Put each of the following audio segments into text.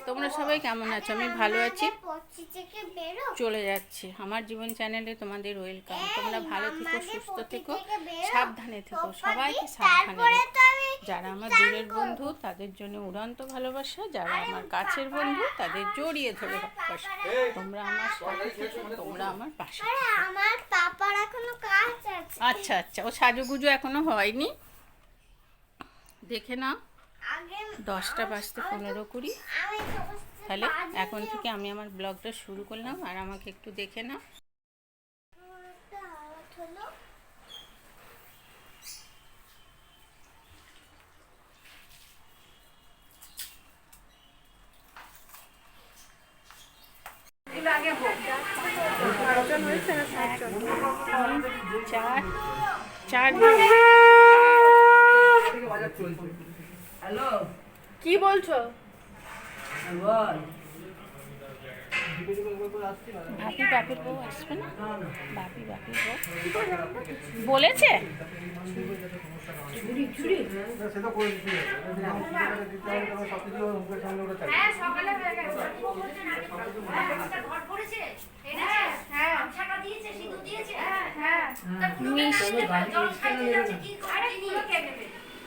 তোমরা সবাই কেমন আছো? আমি ভালো আছি। চলে যাচ্ছে আমার জীবন চ্যানেলে তোমাদের ওয়েলকাম। তোমরা ভালো থেকো, সুস্থ থেকো, সাবধানে থেকো, সবাইকে সাবধানে রেখো। যারা আমার দূরের বন্ধু তাদের জন্য উড়ন্ত ভালোবাসা, যারা আমার কাছের বন্ধু তাদের জড়িয়ে ধরে ভালোবাসা। তোমরা আমার সাথে থেকো, তোমরা আমার পাশে থেকো। আমার পাপার এখনো কাজ আছে। আচ্ছা আচ্ছা, ও সাজুগুজু এখনো হয়নি, দেখে নাও। 10টা বাজতে 15 তাহলে এখন থেকে আমি আমার ব্লগটা শুরু করলাম, আর আমাকে একটু দেখে নাও। হ্যালো, কি বলছো? বল। ভাবি বাপের বউ আসবে না? ভাবি বাপের বউ বলেছে?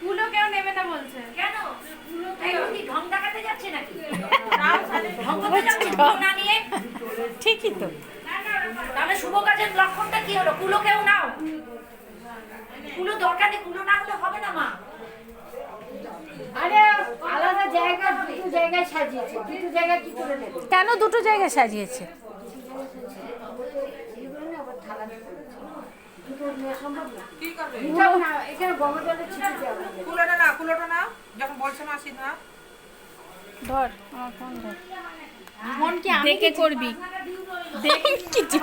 কুলো কেউ নেবে না বলছে। কেন? ঢং দেখাতে যাচ্ছে নাকি? ঠিকই তো। তাহলে শুভ কাজের লক্ষণটা কি হলো? কুলো কেউ নাও। কুলো দরকার নেই, কুলো না হলে হবে না মা। আরে আলাদা জায়গা, দুটো জায়গায় সাজিয়েছে, দুটো জায়গায় কি করে নেবে? কেন দুটো জায়গায় সাজিয়েছে? এখানে গঙ্গা জলে ছিটে যাবে। কুলোটা না, যখন বলছে মাসি না। ধর আমার ফোন ধর, মন কি আমি দেখে করবি, দেখে কিছু।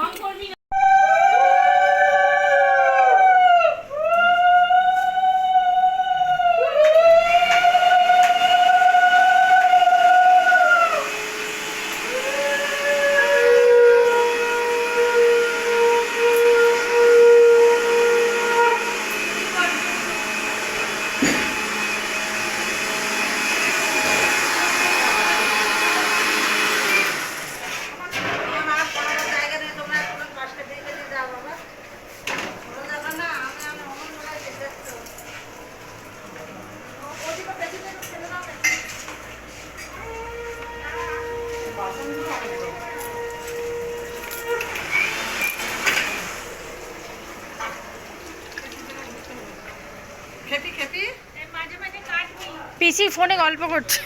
পিসি ফোনে গল্প করছে।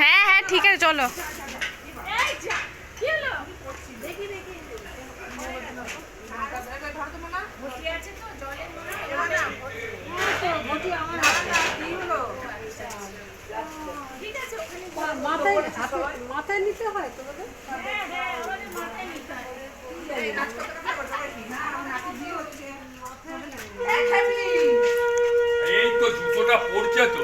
হ্যাঁ হ্যাঁ ঠিক আছে, চলো। মাথায় নিতে হয় তোমাদের? এই তো জুতোটা পড়ছে তো।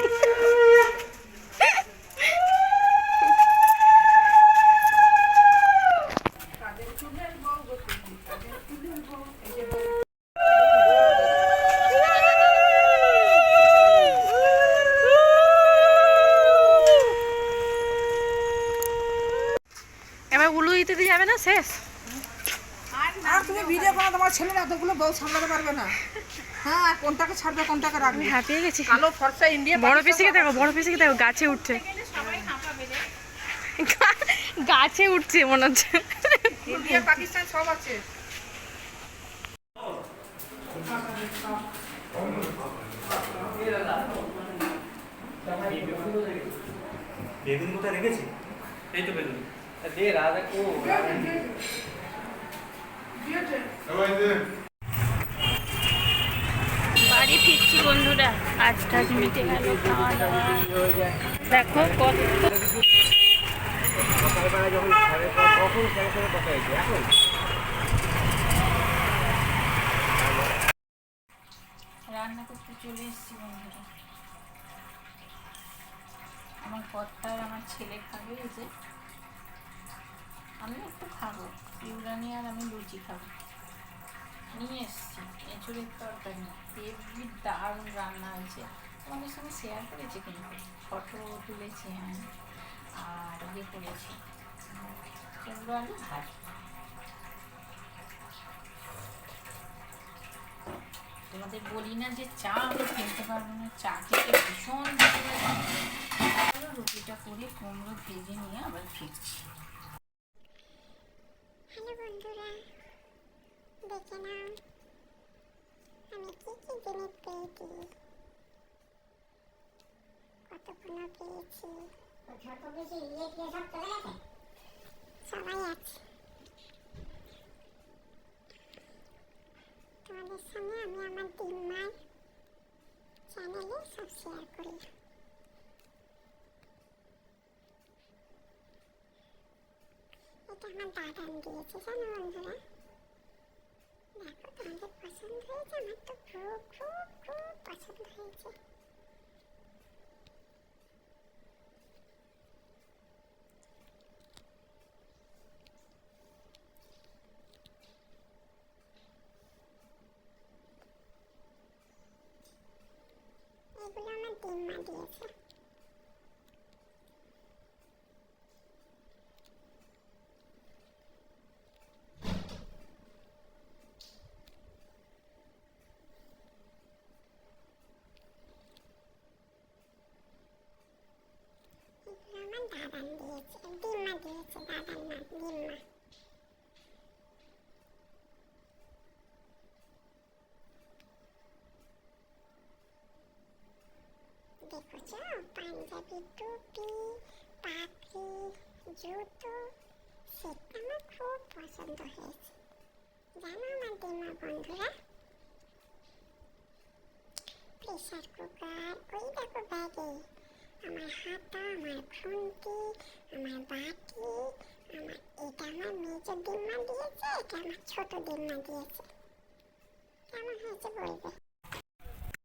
এবার উলু দিতে যাবে না? শেষ। আর তুমি ভিডিও বানাও, তোমার ছেলের এতগুলো বউ সামলাতে পারবে না। হ্যাঁ, কোনটাকে ছাড়বে কোনটাকে রাখবে। হাঁপিয়ে গেছি। কালো ফর্সা ইন্ডিয়া, বড় পিসিকে দেখো, বড় পিসিকে দেখো, গাছে উঠছে, গাছে উঠছে মনে হচ্ছে। ইন্ডিয়া পাকিস্তান সব আছে। বেগুন কোথায় রেখেছি? এই তো বেগুন। দে রাধা কো। বাড়ি ফিরছি বন্ধুরা, কাজ টাজ মিটে গেল, খাওয়া দাওয়া। দেখো কত রান্না করতে চলে এসেছি বন্ধুরা। আমার কর্তা আর আমার ছেলে খাবে, এই যে আমি একটু খাবো, ইউরানি আর আমি লুচি খাবো। নিয়ে এসছি এঁচুড়ের তরকারি, হেভি দারুণ রান্না হয়েছে। তোমাদের সঙ্গে শেয়ার করেছি কিন্তু ফটো তুলেছি হ্যাঁ আর ইয়ে করেছি কুমড়ো আলু ভাজি তোমাদের বলি না যে চা আমি খেতে পারবো না চা খেতে ভীষণ ভালো লাগে রুটিটা করে কুমড়ো ভেজে নিয়ে আবার ফিরছি হ্যালো বন্ধুরা, দেখে নাও আমি কি কি জিনিস পেয়েছি। কতগুলো পেয়েছি, সবাই আছে। তোমাদের সঙ্গে আমি আমার দিনমার চ্যানেলে সব শেয়ার করি। এটা আমার দাদান দিয়েছে জানো বন্ধুরা। দেখো তোমাদের পছন্দ হয়েছে, আমার তো খুব খুব খুব পছন্দ হয়েছে। এগুলো আমার দিনমা দিয়েছে। আমার দাদান দিয়েছে, দিম্মা দিয়েছে, দাদান না দিম্মা। দেখেছ পাঞ্জাবি, টুপি, পাখি, জুতো, সেটা আমার খুব পছন্দ হয়েছে জানো আমার দিম্মা বন্ধুরা। প্রেসার কুকার, ওই দেখো ব্যাগে আমার হাতা, আমার খুন্তি, আমার বাটি, এটা আমার মেজো দিম্মা দিয়েছে, এটা আমার ছোট দিম্মা দিয়েছে। কেমন হয়েছে বলবে।